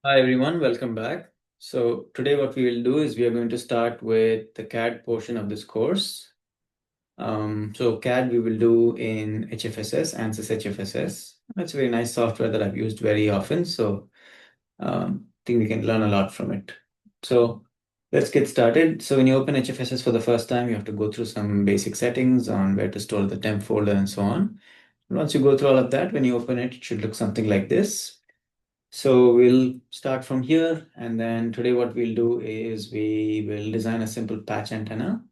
Hi everyone, welcome back. So today what we will do is we are going to start with the CAD portion of this course. So CAD we will do in HFSS, ANSYS HFSS. That's a very nice software that I've used very often. So I think we can learn a lot from it. So let's get started. So when you open HFSS for the first time, you have to go through some basic settings on where to store the temp folder and so on. Once you go through all of that, when you open it, it should look something like this. So we'll start from here, and then today what we'll do is we will design a simple patch antenna.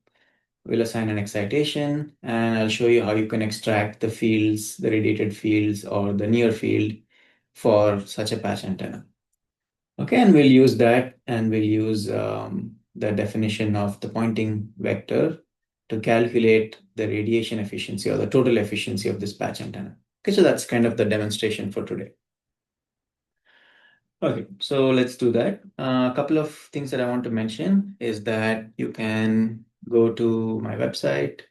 We'll assign an excitation, and I'll show you how you can extract the fields, the radiated fields or the near field for such a patch antenna. Okay, and we'll use that, and we'll use the definition of the pointing vector to calculate the radiation efficiency or the total efficiency of this patch antenna. Okay, so that's kind of the demonstration for today. Okay, so let's do that. A couple of things that I want to mention is that you can go to my website.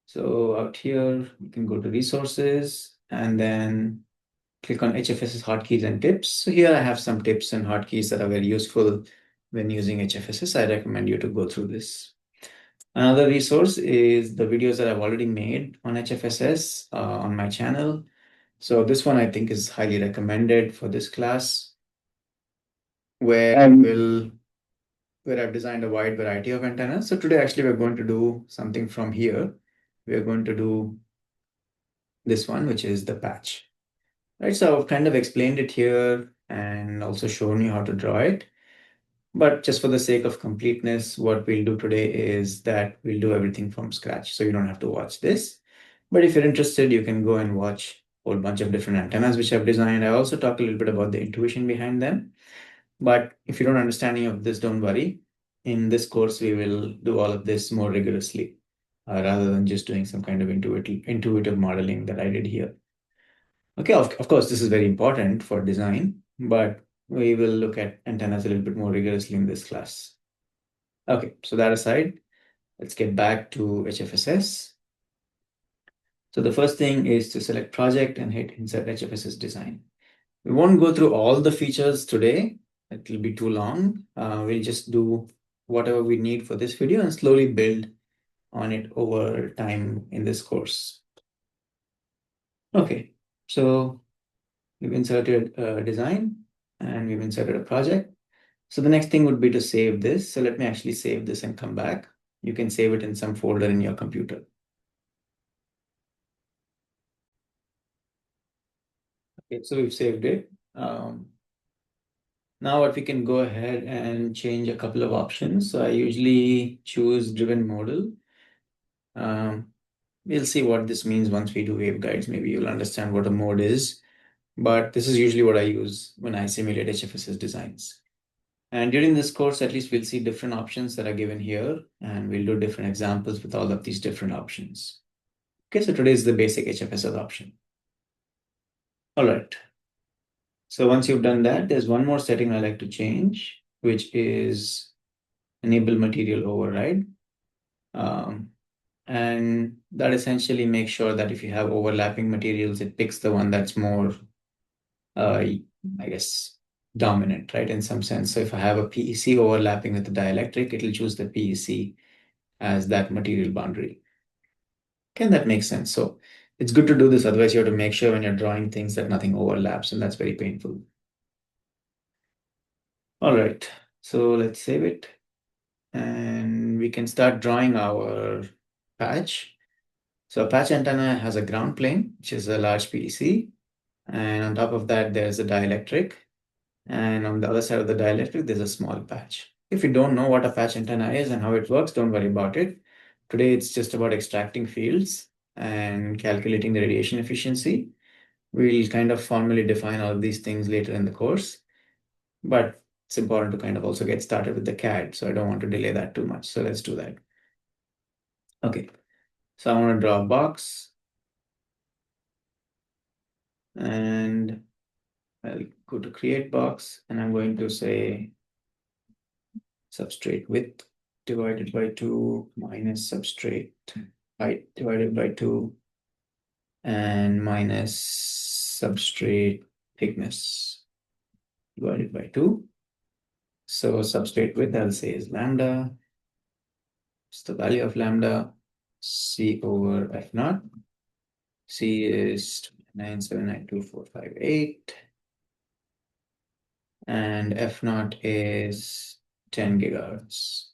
So out here, you can go to resources and then click on HFSS hotkeys and tips. So here I have some tips and hotkeys that are very useful when using HFSS. I recommend you to go through this. Another resource is the videos that I've already made on HFSS on my channel. So this one I think is highly recommended for this class where I've designed a wide variety of antennas. So today, actually, we're going to do something from here. We're going to do this one, which is the patch, right? So I've kind of explained it here and also shown you how to draw it. But just for the sake of completeness, what we'll do today is that we'll do everything from scratch. So you don't have to watch this. But if you're interested, you can go and watch a whole bunch of different antennas which I've designed. I also talk a little bit about the intuition behind them. But if you don't understand any of this, don't worry. In this course, we will do all of this more rigorously, rather than just doing some kind of intuitive modeling that I did here. Okay, of course, this is very important for design, but we will look at antennas a little bit more rigorously in this class. Okay, so that aside, let's get back to HFSS. So the first thing is to select project and hit insert HFSS design. We won't go through all the features today. It will be too long. We'll just do whatever we need for this video and slowly build on it over time in this course. Okay, so we've inserted a design and we've inserted a project. So the next thing would be to save this. So let me actually save this and come back. You can save it in some folder in your computer. Okay, so we've saved it. Now what we can go ahead and change a couple of options. So I usually choose driven modal. We'll see what this means once we do waveguides. Maybe you'll understand what a mode is, but this is usually what I use when I simulate HFSS designs. And during this course, at least we'll see different options that are given here, and we'll do different examples with all of these different options. Okay, so today is the basic HFSS option. All right. So once you've done that, there's one more setting I like to change, which is enable material override. And that essentially makes sure that if you have overlapping materials, it picks the one that's more, I guess, dominant, right, in some sense. So if I have a PEC overlapping with the dielectric, it'll choose the PEC as that material boundary. Can that make sense? So it's good to do this, otherwise you have to make sure when you're drawing things that nothing overlaps, and that's very painful. All right, so let's save it, and we can start drawing our patch. So a patch antenna has a ground plane, which is a large PEC. And on top of that, there's a dielectric. And on the other side of the dielectric, there's a small patch. If you don't know what a patch antenna is and how it works, don't worry about it. Today, it's just about extracting fields and calculating the radiation efficiency. We'll kind of formally define all of these things later in the course, but it's important to kind of also get started with the CAD. So I don't want to delay that too much. So let's do that. Okay, so I want to draw a box. And I'll go to create box and I'm going to say substrate width divided by 2 minus substrate height divided by 2 and minus substrate thickness. divided by 2. So substrate width, I'll say, is lambda. It's the value of lambda, C over F naught. C is 9792458. And F naught is 10 gigahertz.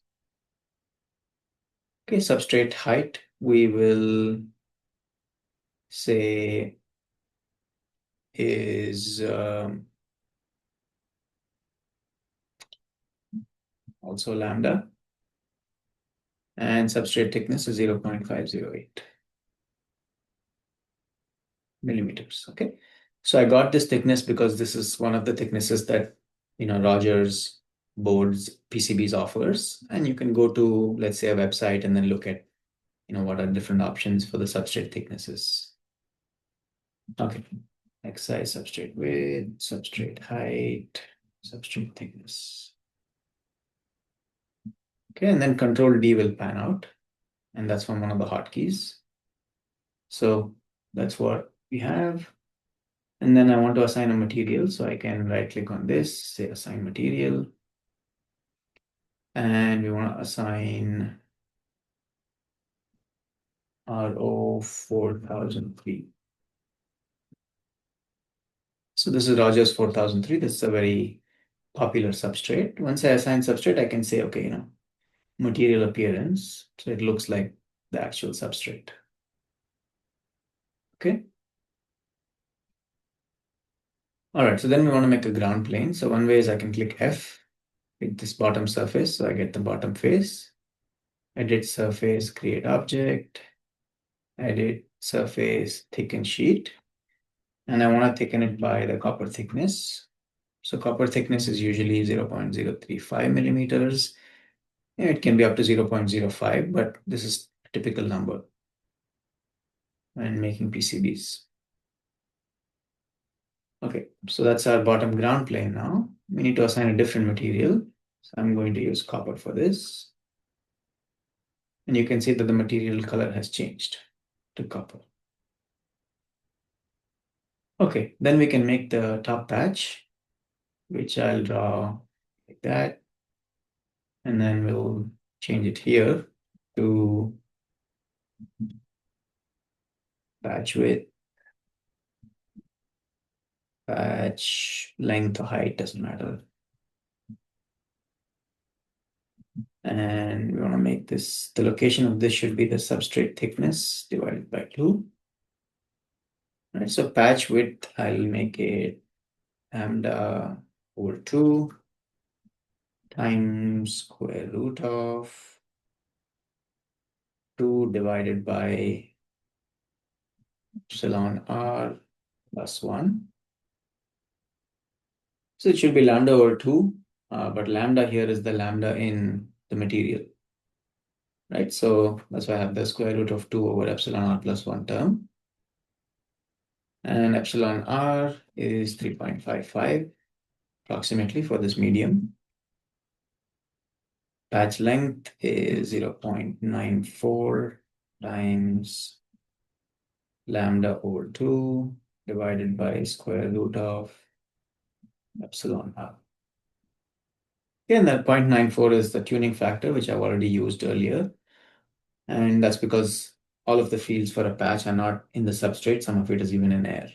Okay, substrate height, we will say is also lambda. And substrate thickness is 0.508 millimeters. Okay, so I got this thickness because this is one of the thicknesses that Rogers boards PCBs offers, and you can go to, let's say, a website and then look at what are different options for the substrate thicknesses. Okay, X size, substrate width, substrate height, substrate thickness. Okay, and then Control D will pan out, and that's from one of the hotkeys. So that's what we have. And then I want to assign a material, so I can right click on this, say assign material. And we want to assign RO 4003. So this is Rogers 4003. This is a very popular substrate. Once I assign substrate, I can say, okay, material appearance. So it looks like the actual substrate. Okay. All right, so then we want to make a ground plane. So one way is I can click F with this bottom surface. So I get the bottom face, edit surface, create object, edit surface, thicken sheet. And I want to thicken it by the copper thickness. So copper thickness is usually 0.035 millimeters. It can be up to 0.05, but this is a typical number when making PCBs. Okay, so that's our bottom ground plane now. We need to assign a different material. So I'm going to use copper for this. And you can see that the material color has changed to copper. Okay, then we can make the top patch, which I'll draw like that. And then we'll change it here to patch width, patch length or height, doesn't matter. And we want to make this, the location of this should be the substrate thickness divided by 2. Right, so patch width, I'll make it lambda over 2 times square root of 2 divided by epsilon r plus 1. So it should be lambda over 2, but lambda here is the lambda in the material, right? So that's why I have the square root of 2 over epsilon r plus 1 term. And epsilon r is 3.55 approximately for this medium. Patch length is 0.94 times lambda over 2 divided by square root of epsilon r. Again, that 0.94 is the tuning factor, which I've already used earlier. And that's because all of the fields for a patch are not in the substrate. Some of it is even in air.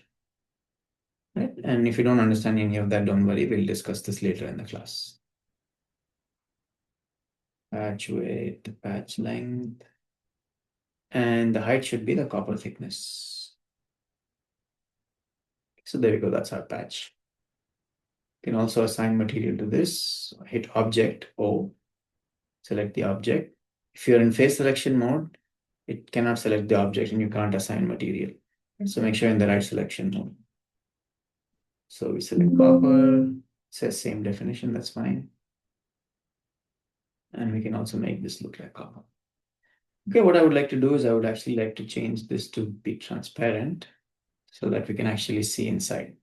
Right? And if you don't understand any of that, don't worry. We'll discuss this later in the class. Patch width, patch length. And the height should be the copper thickness. So there we go. That's our patch. You can also assign material to this. Hit Object O. Select the object. If you're in phase selection mode, it cannot select the object and you can't assign material. So make sure in the right selection mode. So we select copper, it says same definition, that's fine. And we can also make this look like copper. Okay, what I would like to do is I would actually like to change this to be transparent so that we can actually see inside.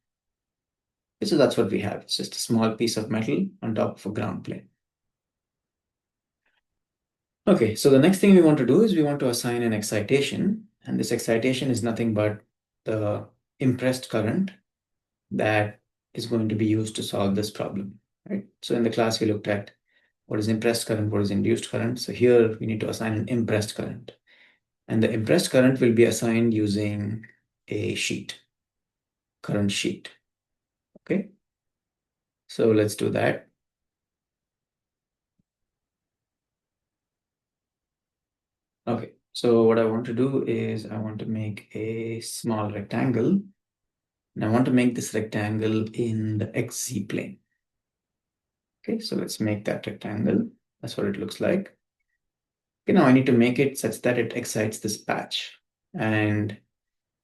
So that's what we have. It's just a small piece of metal on top of a ground plane. Okay, so the next thing we want to do is we want to assign an excitation. And this excitation is nothing but the impressed current that is going to be used to solve this problem, right? So in the class, we looked at what is impressed current, what is induced current. So here we need to assign an impressed current. And the impressed current will be assigned using a sheet, current sheet. Okay. So let's do that. Okay. So what I want to do is I want to make a small rectangle. And I want to make this rectangle in the XZ plane. Okay, so let's make that rectangle. That's what it looks like. Okay, now I need to make it such that it excites this patch. And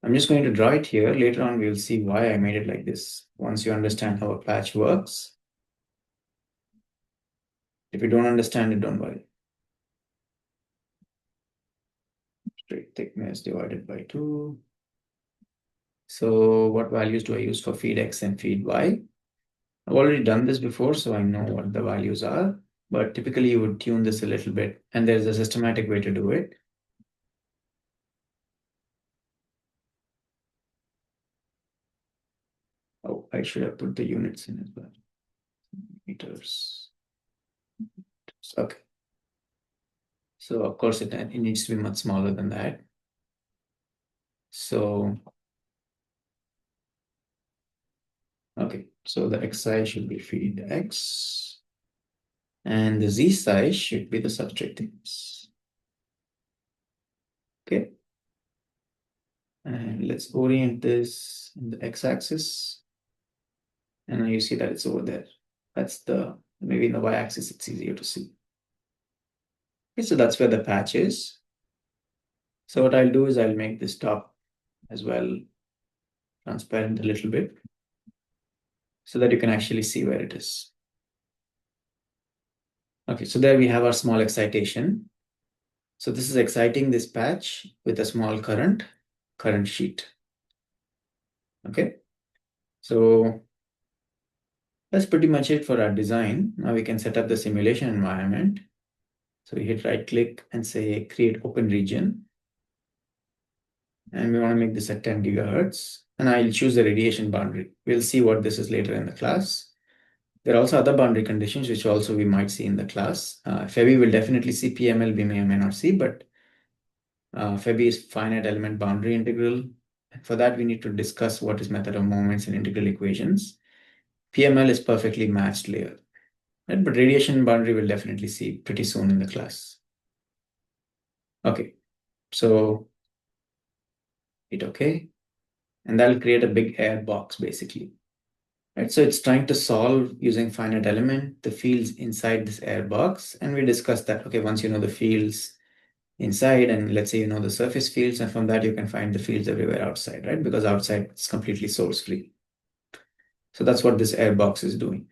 I'm just going to draw it here. Later on, we'll see why I made it like this. Once you understand how a patch works. If you don't understand it, don't worry. Straight thickness divided by 2. So what values do I use for feed X and feed Y? I've already done this before, so I know what the values are. But typically, you would tune this a little bit. And there's a systematic way to do it. Oh, I should have put the units in as well. Meters. Okay. So of course it needs to be much smaller than that. So, okay. So the X size should be feed X. And the Z size should be the substrate thickness. Okay. And let's orient this in the X axis. And now you see that it's over there. That's maybe in the Y axis, it's easier to see. Okay, so that's where the patch is. So what I'll do is I'll make this top as well transparent a little bit so that you can actually see where it is. Okay, so there we have our small excitation. So this is exciting this patch with a small current sheet. Okay, so that's pretty much it for our design. Now we can set up the simulation environment. So we hit right click and say create open region. And we want to make this at 10 gigahertz. And I'll choose the radiation boundary. We'll see what this is later in the class. There are also other boundary conditions, which also we might see in the class. FEBI will definitely see PML, we may or may not see, but FEBI is finite element boundary integral. For that, we need to discuss what is method of moments and integral equations. PML is perfectly matched layer, right? But radiation boundary we'll definitely see pretty soon in the class. Okay, so hit OK. And that'll create a big air box basically. Right, so it's trying to solve using finite element the fields inside this air box. And we discussed that, okay, once you know the fields inside, and let's say you know the surface fields, and from that you can find the fields everywhere outside, right? Because outside it's completely source free. So that's what this air box is doing.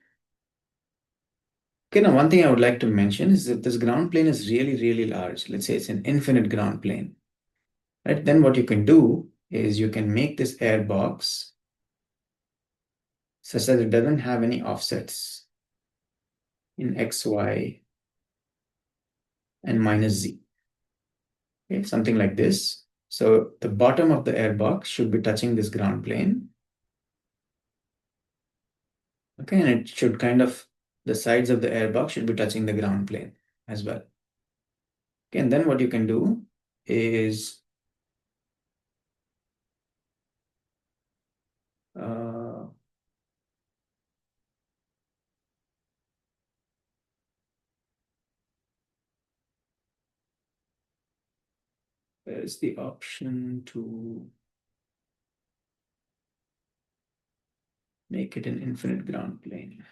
Okay, now one thing I would like to mention is that this ground plane is really, really large. Let's say it's an infinite ground plane, right? Then what you can do is you can make this air box such that it doesn't have any offsets in X, Y, and minus Z. Okay, something like this. So the bottom of the air box should be touching this ground plane. Okay, and it should the sides of the air box should be touching the ground plane as well. Okay, and then what you can do is there's the option to make it an infinite ground plane.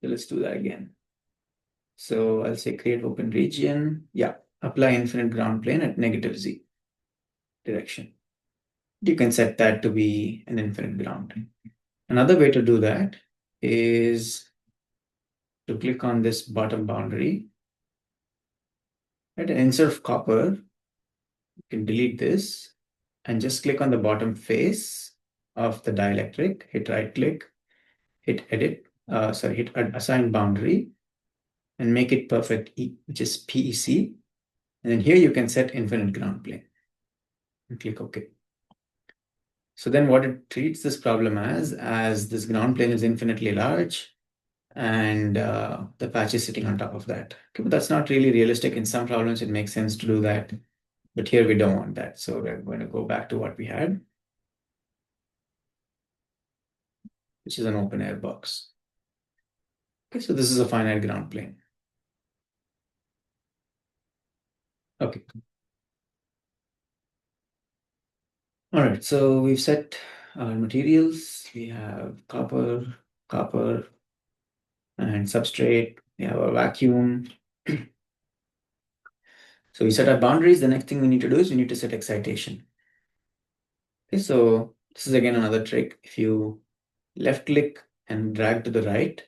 So let's do that again. So I'll say create open region. Yeah, apply infinite ground plane at negative Z direction. You can set that to be an infinite ground. Another way to do that is to click on this bottom boundary. Right, and instead of copper, you can delete this and just click on the bottom face of the dielectric, hit right click, hit edit, hit assign boundary and make it perfect E, which is PEC. And then here you can set infinite ground plane and click OK. So then what it treats this problem as this ground plane is infinitely large and the patch is sitting on top of that. Okay, but that's not really realistic. In some problems, it makes sense to do that. But here we don't want that. So we're going to go back to what we had, which is an open air box. Okay, so this is a finite ground plane. Okay. All right, so we've set our materials. We have copper, and substrate. We have a vacuum. So we set our boundaries. The next thing we need to do is we need to set excitation. Okay, so this is again another trick. If you left click and drag to the right,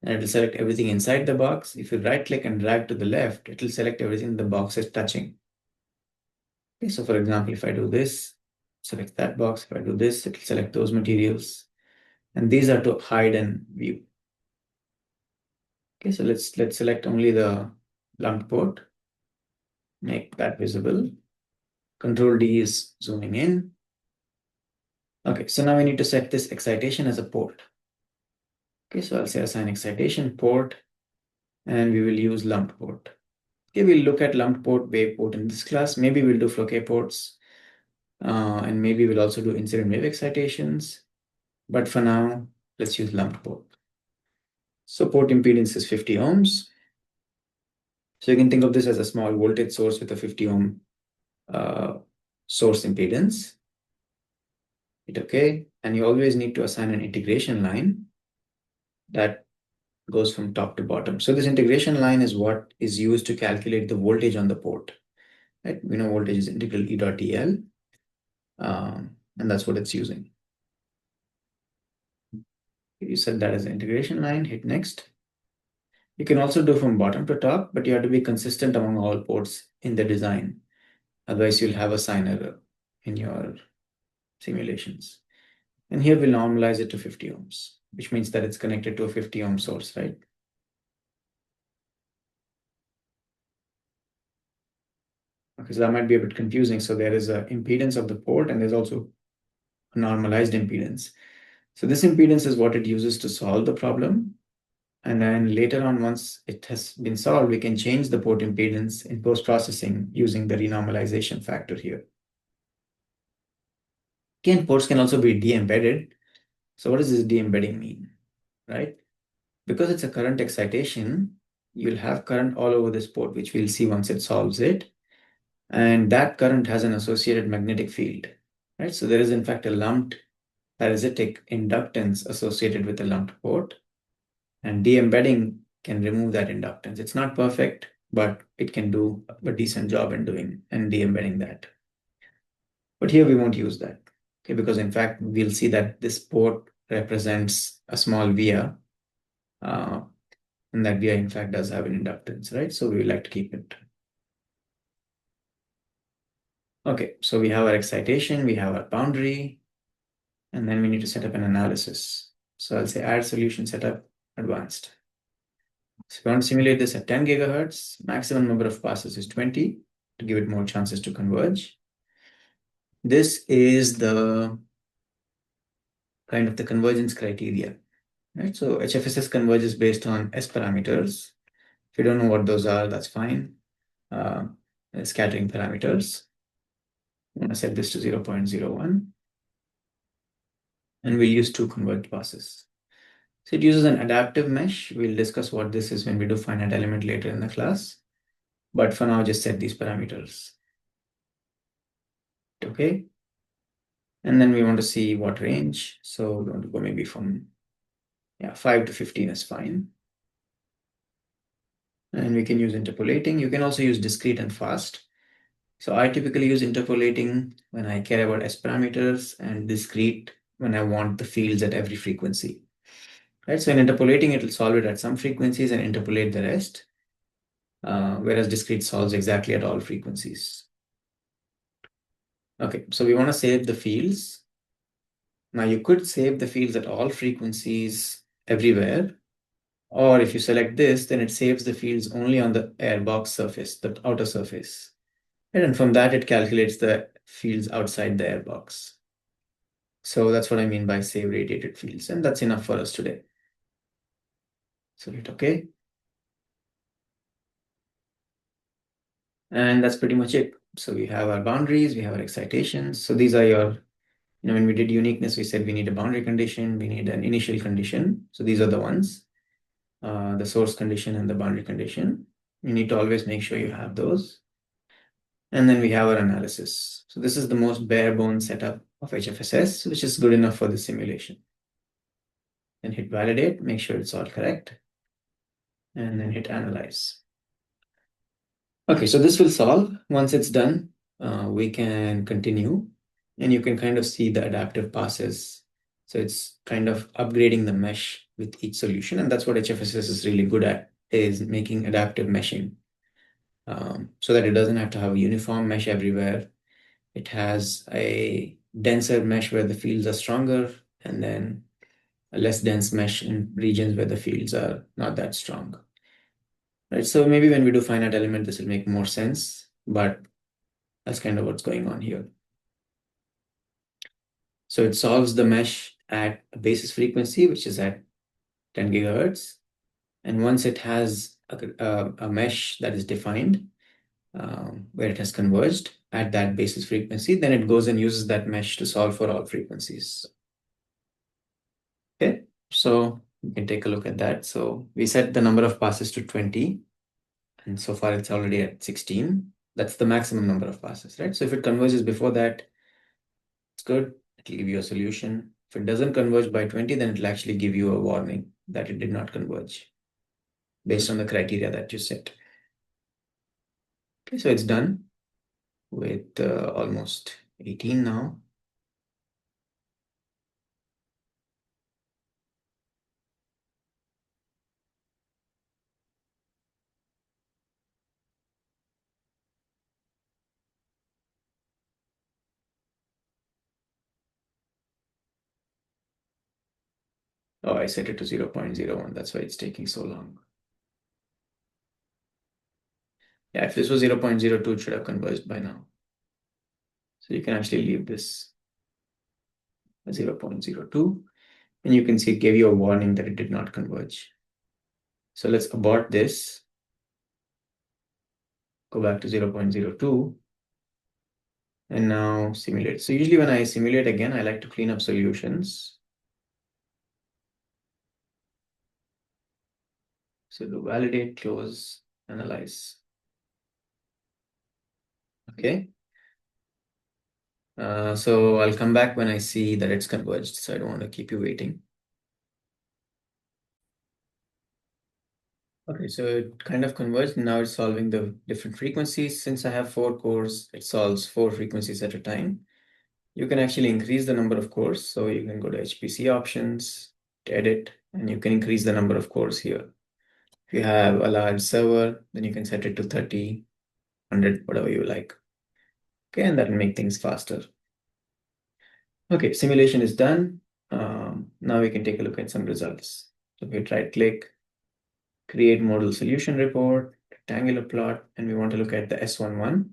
and it will select everything inside the box. If you right click and drag to the left, it will select everything the box is touching. Okay, so for example, if I do this, select that box. If I do this, it will select those materials. And these are to hide and view. Okay, so let's select only the lumped port. Make that visible. Control D is zooming in. Okay, so now we need to set this excitation as a port. Okay, so I'll say assign excitation port, and we will use lumped port. Okay, we'll look at lumped port, wave port in this class. Maybe we'll do Floquet ports, and maybe we'll also do incident wave excitations. But for now, let's use lumped port. So port impedance is 50 ohms. So you can think of this as a small voltage source with a 50 ohm source impedance. Hit OK. And you always need to assign an integration line that goes from top to bottom. So this integration line is what is used to calculate the voltage on the port. Right? We know voltage is integral E dot EL, and that's what it's using. You set that as an integration line, hit next. You can also do from bottom to top, but you have to be consistent among all ports in the design. Otherwise, you'll have a sign error in your simulations. And here we'll normalize it to 50 ohms, which means that it's connected to a 50 ohm source, right? Okay, so that might be a bit confusing. So there is an impedance of the port and there's also a normalized impedance. So this impedance is what it uses to solve the problem. And then later on, once it has been solved, we can change the port impedance in post-processing using the renormalization factor here. Again, ports can also be de-embedded. So what does this de-embedding mean, right? Because it's a current excitation, you'll have current all over this port, which we'll see once it solves it. And that current has an associated magnetic field, right? So there is in fact a lumped parasitic inductance associated with the lumped port. And de-embedding can remove that inductance. It's not perfect, but it can do a decent job in doing and de-embedding that. But here we won't use that, okay? Because in fact, we'll see that this port represents a small via, and that via in fact does have an inductance, right? So we like to keep it. Okay, so we have our excitation, we have our boundary, and then we need to set up an analysis. So I'll say add solution setup advanced. So we want to simulate this at 10 gigahertz. Maximum number of passes is 20 to give it more chances to converge. This is the kind of the convergence criteria, right? So HFSS converges based on S parameters. If you don't know what those are, that's fine. Scattering parameters. I'm going to set this to 0.01. And we'll use 2 converged passes. So it uses an adaptive mesh. We'll discuss what this is when we do finite element later in the class. But for now, just set these parameters. Okay. And then we want to see what range. So we want to go maybe from 5 to 15 is fine. And we can use interpolating. You can also use discrete and fast. So I typically use interpolating when I care about S parameters and discrete when I want the fields at every frequency. Right? So in interpolating, it will solve it at some frequencies and interpolate the rest. Whereas discrete solves exactly at all frequencies. Okay, so we want to save the fields. Now you could save the fields at all frequencies everywhere. Or if you select this, then it saves the fields only on the airbox surface, the outer surface. And from that, it calculates the fields outside the airbox. So that's what I mean by save radiated fields, and that's enough for us today. So hit OK. And that's pretty much it. So we have our boundaries, we have our excitations. So these are your, when we did uniqueness, we said we need a boundary condition, we need an initial condition. So these are the ones, the source condition and the boundary condition. You need to always make sure you have those. And then we have our analysis. So this is the most bare bones setup of HFSS, which is good enough for the simulation. Then hit validate, make sure it's all correct, and then hit analyze. Okay, so this will solve. Once it's done, we can continue, and you can kind of see the adaptive passes. So it's kind of upgrading the mesh with each solution, and that's what HFSS is really good at, is making adaptive meshing, so that it doesn't have to have a uniform mesh everywhere. It has a denser mesh where the fields are stronger, and then a less dense mesh in regions where the fields are not that strong. Right, so maybe when we do finite element, this will make more sense, but that's kind of what's going on here. So it solves the mesh at a basis frequency, which is at 10 gigahertz. And once it has a mesh that is defined, where it has converged at that basis frequency, then it goes and uses that mesh to solve for all frequencies. Okay, so we can take a look at that. So we set the number of passes to 20, and so far it's already at 16. That's the maximum number of passes, right? So if it converges before that, it's good. It'll give you a solution. If it doesn't converge by 20, then it'll actually give you a warning that it did not converge based on the criteria that you set. Okay, so it's done with almost 18 now. Oh, I set it to 0.01. That's why it's taking so long. Yeah, if this was 0.02, it should have converged by now. So you can actually leave this at 0.02. And you can see it gave you a warning that it did not converge. So let's abort this. Go back to 0.02. And now simulate. So usually when I simulate again, I like to clean up solutions. So do validate, close, analyze. Okay. So I'll come back when I see that it's converged. So I don't want to keep you waiting. Okay, so it kind of converged. Now it's solving the different frequencies. Since I have 4 cores, it solves 4 frequencies at a time. You can actually increase the number of cores. So you can go to HPC options, to edit, and you can increase the number of cores here. If you have a large server, then you can set it to 30, 100, whatever you like. Okay, and that will make things faster. Okay, simulation is done. Now we can take a look at some results. So if we right click, create model solution report, rectangular plot, and we want to look at the S11.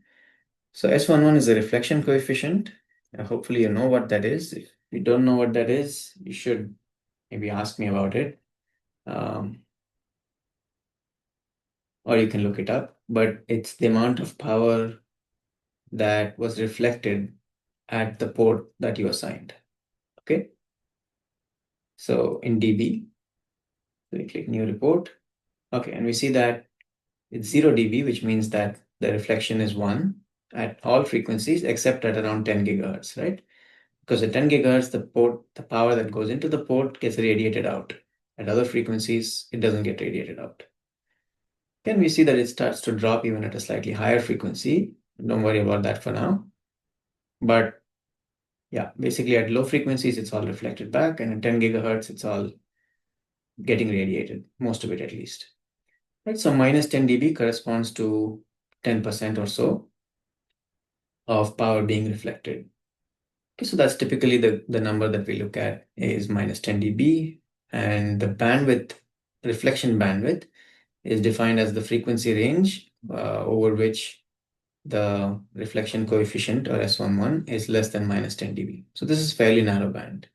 So S11 is a reflection coefficient. Hopefully you know what that is. If you don't know what that is, you should maybe ask me about it. Or you can look it up, but it's the amount of power that was reflected at the port that you assigned. Okay. So in dB, we click new report. Okay, and we see that it's 0 dB, which means that the reflection is 1 at all frequencies except at around 10 gigahertz, right? Because at 10 gigahertz, the power that goes into the port gets radiated out. At other frequencies, it doesn't get radiated out. Then we see that it starts to drop even at a slightly higher frequency. Don't worry about that for now. But yeah, basically at low frequencies, it's all reflected back, and at 10 gigahertz, it's all getting radiated, most of it at least. Right, so minus 10 dB corresponds to 10% or so of power being reflected. Okay, so that's typically the number that we look at is minus 10 dB, and the bandwidth, reflection bandwidth, is defined as the frequency range over which the reflection coefficient, or S11, is less than minus 10 dB. So this is fairly narrow band.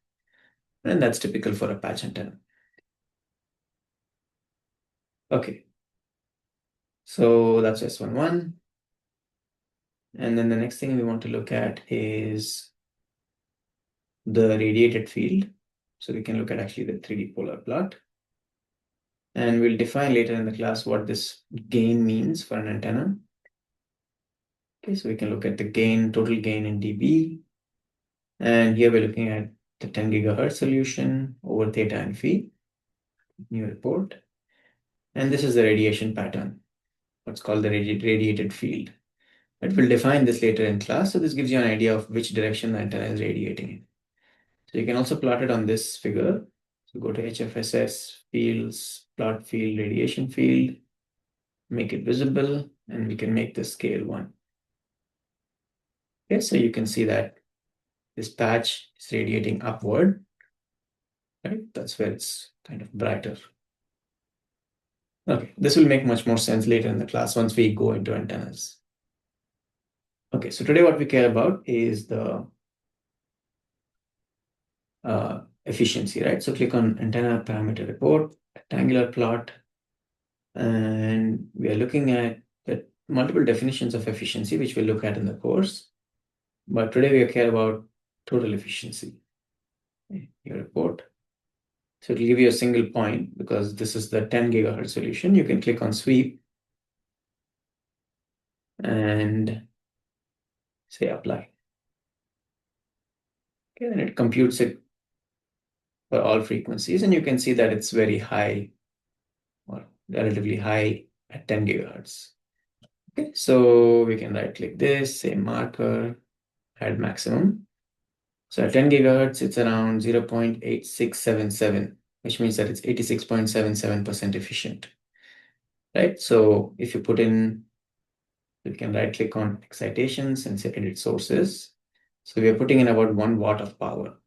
And that's typical for a patch antenna. Okay. So that's S11. And then the next thing we want to look at is the radiated field. So we can look at actually the 3D polar plot. And we'll define later in the class what this gain means for an antenna. Okay, so we can look at the gain, total gain in dB. And here we're looking at the 10 gigahertz solution over theta and phi, new report. And this is the radiation pattern, what's called the radiated field. But we'll define this later in class. So this gives you an idea of which direction the antenna is radiating in. So you can also plot it on this figure. So go to HFSS, fields, plot field, radiation field, make it visible, and we can make the scale 1. Okay, so you can see that this patch is radiating upward, right? That's where it's kind of brighter. Okay, this will make much more sense later in the class once we go into antennas. Okay, so today what we care about is the efficiency, right? So click on antenna parameter report, rectangular plot, and we are looking at the multiple definitions of efficiency, which we'll look at in the course. But today we care about total efficiency. Okay, your report. So it'll give you a single point because this is the 10 gigahertz solution. You can click on sweep and say apply. Okay, then it computes it for all frequencies, and you can see that it's very high or relatively high at 10 gigahertz. Okay, so we can right click this, say marker, add maximum. So at 10 gigahertz, it's around 0.8677, which means that it's 86.77% efficient, right? So if you put in, you can right click on excitations and say edit sources. So we are putting in about 1 watt of power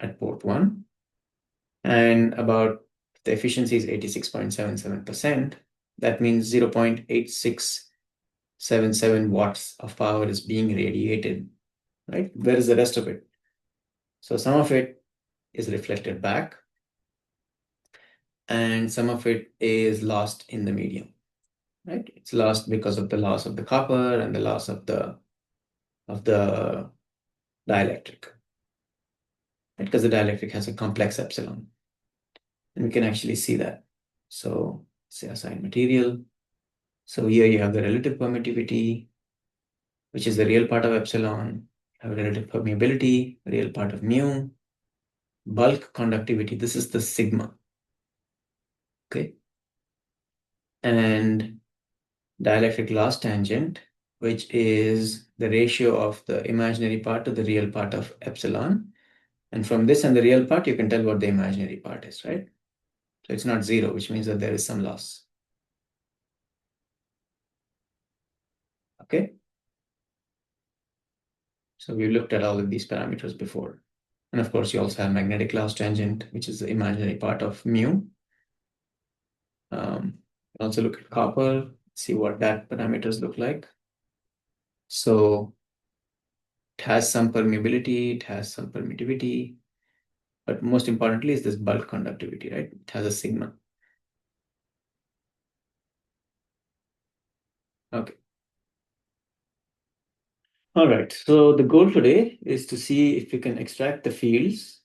at port 1, and about the efficiency is 86.77%. That means 0.8677 watts of power is being radiated, right? Where is the rest of it? So some of it is reflected back, and some of it is lost in the medium, right? It's lost because of the loss of the copper and the loss of the dielectric, right? Because the dielectric has a complex epsilon. And we can actually see that. So say assign material. So here you have the relative permittivity, which is the real part of epsilon, you have relative permeability, real part of mu, bulk conductivity, this is the sigma, okay? And dielectric loss tangent, which is the ratio of the imaginary part to the real part of epsilon. And from this and the real part, you can tell what the imaginary part is, right? So it's not 0, which means that there is some loss. Okay? So we've looked at all of these parameters before. And of course, you also have magnetic loss tangent, which is the imaginary part of mu. Also look at copper, see what that parameters look like. So it has some permeability, it has some permittivity, but most importantly is this bulk conductivity, right? It has a sigma. Okay. All right, so the goal today is to see if we can extract the fields,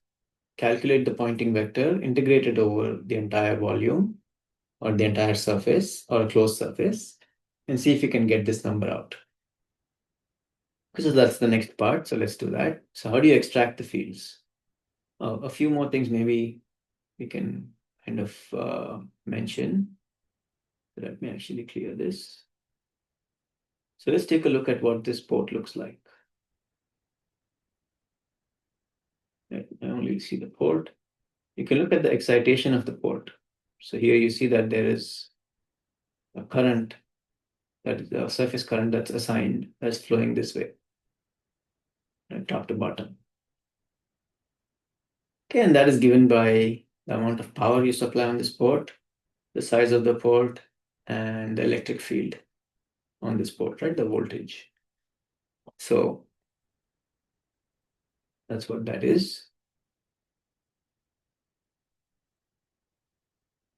calculate the Poynting vector, integrate it over the entire volume or the entire surface or a closed surface, and see if we can get this number out. So that's the next part, so let's do that. So how do you extract the fields? A few more things maybe we can kind of mention. Let me actually clear this. So let's take a look at what this port looks like. I only see the port. You can look at the excitation of the port. So here you see that there is a current, that is the surface current that's assigned, that's flowing this way, right, top to bottom. Okay, and that is given by the amount of power you supply on this port, the size of the port, and the electric field. on this port, right? The voltage. So that's what that is.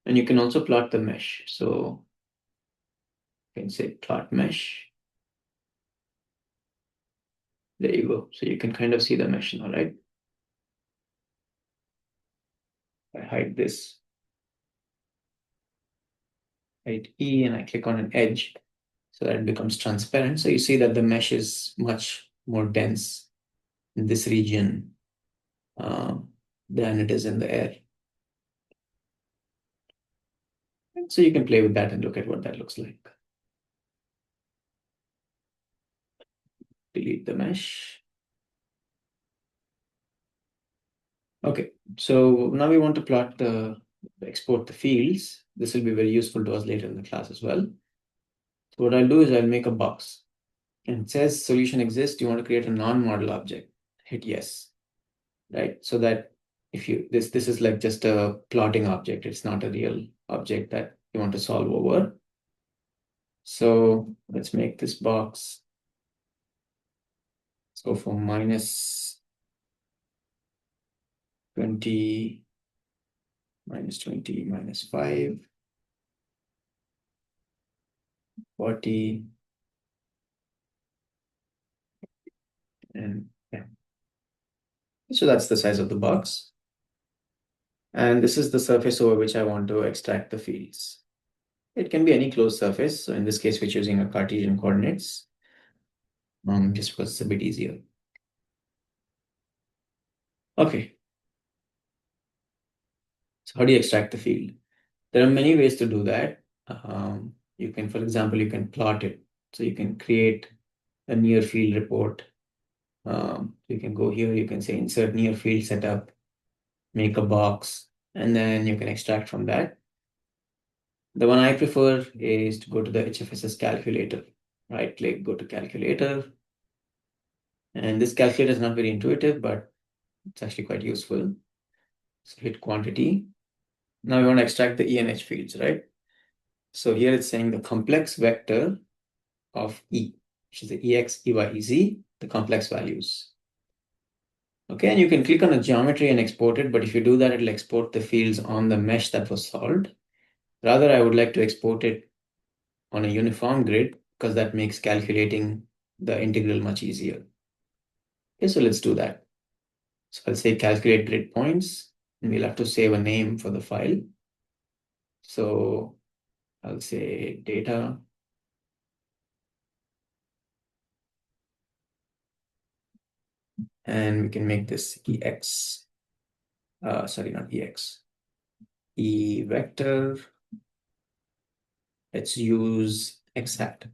And you can also plot the mesh. So you can say plot mesh. There you go. So you can kind of see the mesh now, right? I hide this, hide E, and I click on an edge so that it becomes transparent. So you see that the mesh is much more dense in this region than it is in the air. So you can play with that and look at what that looks like. Delete the mesh. Okay, so now we want to plot export the fields. This will be very useful to us later in the class as well. So what I'll do is I'll make a box and it says solution exists. You want to create a non-model object. Hit yes, right? So that if you, this is like just a plotting object. It's not a real object that you want to solve over. So let's make this box. Let's go for minus 20, minus 20, minus 5, 40, and yeah. So that's the size of the box. And this is the surface over which I want to extract the fields. It can be any closed surface. So in this case, we're choosing a Cartesian coordinates, just because it's a bit easier. Okay. So how do you extract the field? There are many ways to do that. You can, for example, you can plot it. So you can create a near field report. You can go here, you can say insert near field setup, make a box, and then you can extract from that. The one I prefer is to go to the HFSS calculator. Right click, go to calculator. And this calculator is not very intuitive, but it's actually quite useful. So hit quantity. Now we want to extract the ENH fields, right? So here it's saying the complex vector of E, which is the EX, EY, EZ, the complex values. Okay, and you can click on a geometry and export it, but if you do that, it'll export the fields on the mesh that was solved. Rather, I would like to export it on a uniform grid because that makes calculating the integral much easier. Okay, so let's do that. So I'll say calculate grid points, and we'll have to save a name for the file. So I'll say data. And we can make this EX, sorry, not EX, E vector. Let's use X hat.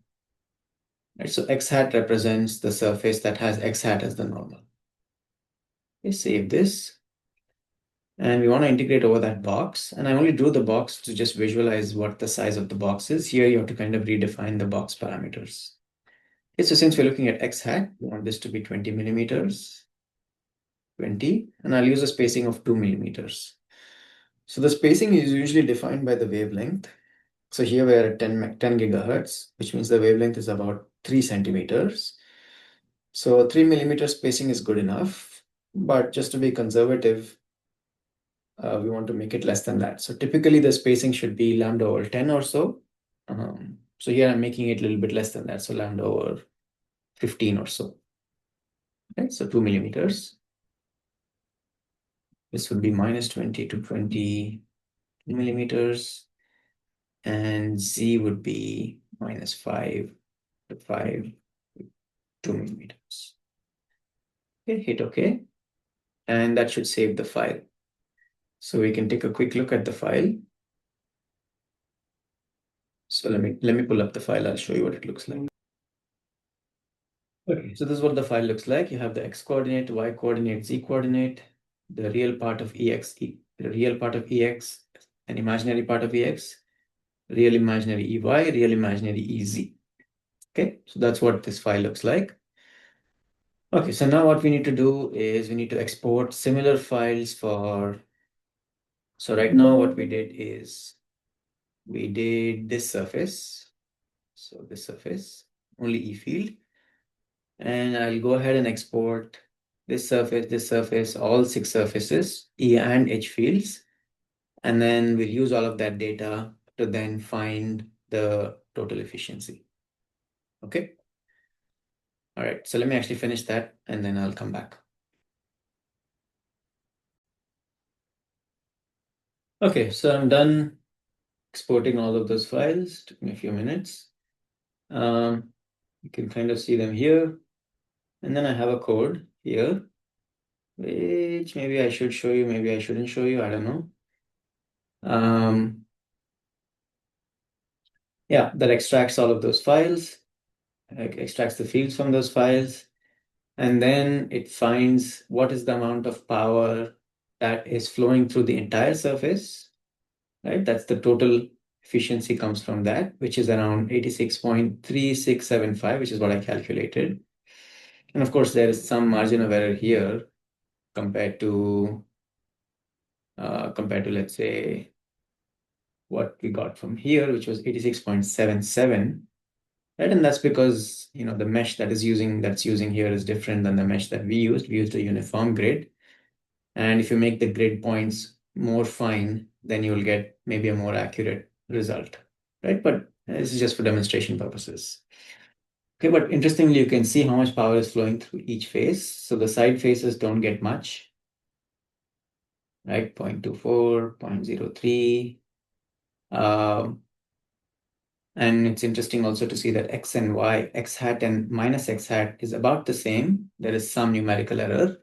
Right, so X hat represents the surface that has X hat as the normal. Okay, save this. And we want to integrate over that box. And I only drew the box to just visualize what the size of the box is. Here you have to kind of redefine the box parameters. Okay, so since we're looking at X hat, we want this to be 20 millimeters, 20, and I'll use a spacing of 2 millimeters. So the spacing is usually defined by the wavelength. So here we're at 10 gigahertz, which means the wavelength is about 3 centimeters. So 3 millimeter spacing is good enough, but just to be conservative, we want to make it less than that. So typically the spacing should be lambda over 10 or so. So here I'm making it a little bit less than that. So lambda over 15 or so. Okay, so 2 millimeters. This would be minus 20 to 20 millimeters. And Z would be minus 5 to 5, 2 millimeters. Okay, hit OK. And that should save the file. So we can take a quick look at the file. So let me pull up the file. I'll show you what it looks like. Okay, so this is what the file looks like. You have the X coordinate, Y coordinate, Z coordinate, the real part of EX, the real part of EX, an imaginary part of EX, real imaginary EY, real imaginary EZ. Okay, so that's what this file looks like. Okay, so now what we need to do is we need to export similar files for, so right now what we did is we did this surface. So this surface, only E field. And I'll go ahead and export this surface, all 6 surfaces, E and H fields. And then we'll use all of that data to then find the total efficiency. Okay. All right. So let me actually finish that and then I'll come back. Okay. So I'm done exporting all of those files. Took me a few minutes. You can kind of see them here. And then I have a code here, which maybe I should show you, maybe I shouldn't show you. I don't know. Yeah, that extracts all of those files, extracts the fields from those files, and then it finds what is the amount of power that is flowing through the entire surface, right? That's the total efficiency comes from that, which is around 86.3675, which is what I calculated. And of course, there is some margin of error here compared to let's say what we got from here, which was 86.77. Right, and that's because the mesh that's using here is different than the mesh that we used. We used a uniform grid, and if you make the grid points more fine, then you will get maybe a more accurate result, right? But this is just for demonstration purposes. Okay, but interestingly, you can see how much power is flowing through each face. So the side faces don't get much, right? 0.24, 0.03. And it's interesting also to see that x and y, x hat and minus x hat is about the same. There is some numerical error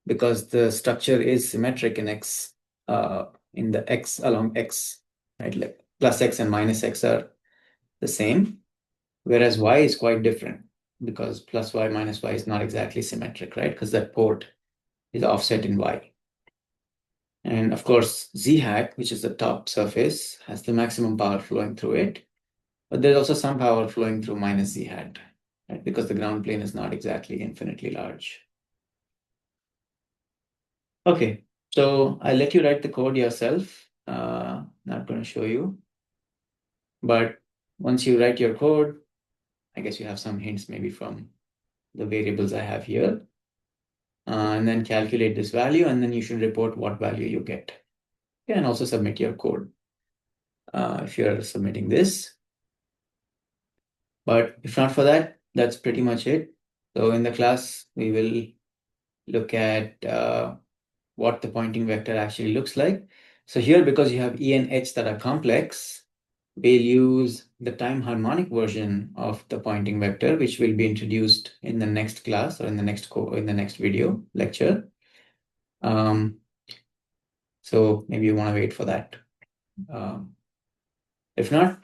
because the structure is symmetric in x, in the x along x, right? Like plus x and minus x are the same, whereas y is quite different because plus y minus y is not exactly symmetric, right? Because that port is offset in y. And of course, z hat, which is the top surface, has the maximum power flowing through it. But there's also some power flowing through minus z hat, right? Because the ground plane is not exactly infinitely large. Okay, so I'll let you write the code yourself. Not going to show you. But once you write your code, I guess you have some hints maybe from the variables I have here. And then calculate this value, and then you should report what value you get. Okay, and also submit your code if you're submitting this. But if not for that, that's pretty much it. So in the class, we will look at what the pointing vector actually looks like. So here, because you have E and H that are complex, we'll use the time harmonic version of the pointing vector, which will be introduced in the next class or in the next video lecture. So maybe you want to wait for that. If not,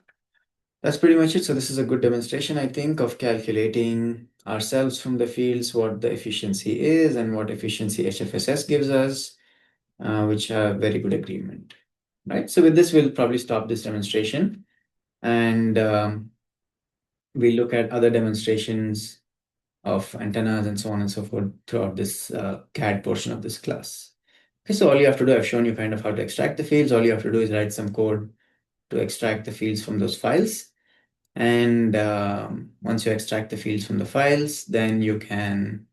that's pretty much it. So this is a good demonstration, I think, of calculating ourselves from the fields, what the efficiency is and what efficiency HFSS gives us, which are very good agreement, right? So with this, we'll probably stop this demonstration and we'll look at other demonstrations of antennas and so on and so forth throughout this CAD portion of this class. Okay, so all you have to do, I've shown you kind of how to extract the fields. All you have to do is write some code to extract the fields from those files. And once you extract the fields from the files, then you can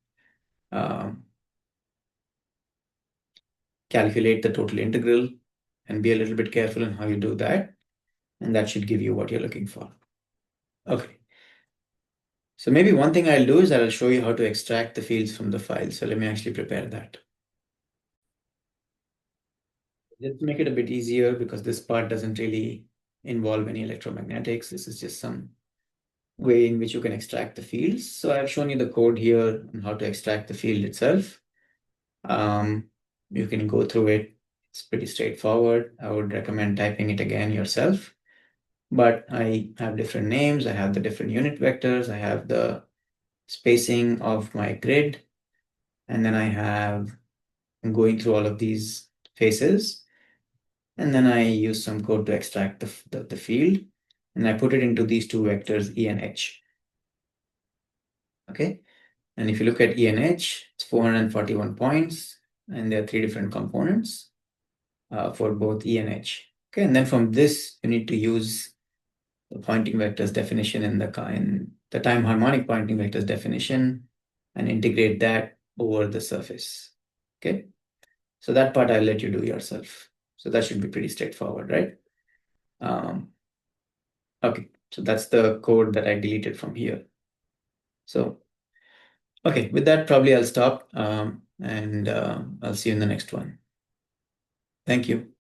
calculate the total integral and be a little bit careful in how you do that. And that should give you what you're looking for. Okay. So maybe one thing I'll do is I'll show you how to extract the fields from the file. So let me actually prepare that. Just to make it a bit easier because this part doesn't really involve any electromagnetics. This is just some way in which you can extract the fields. So I've shown you the code here on how to extract the field itself. You can go through it. It's pretty straightforward. I would recommend typing it again yourself. But I have different names. I have the different unit vectors. I have the spacing of my grid. And then I'm going through all of these faces. And then I use some code to extract the field. And I put it into these two vectors, E and H. Okay. And if you look at E and H, it's 441 points. And there are 3 different components for both E and H. Okay. And then from this, you need to use the pointing vectors definition in the time harmonic pointing vectors definition, and integrate that over the surface. Okay. So that part I'll let you do yourself. So that should be pretty straightforward, right? Okay, so that's the code that I deleted from here. So, okay, with that, probably I'll stop and I'll see you in the next one. Thank you.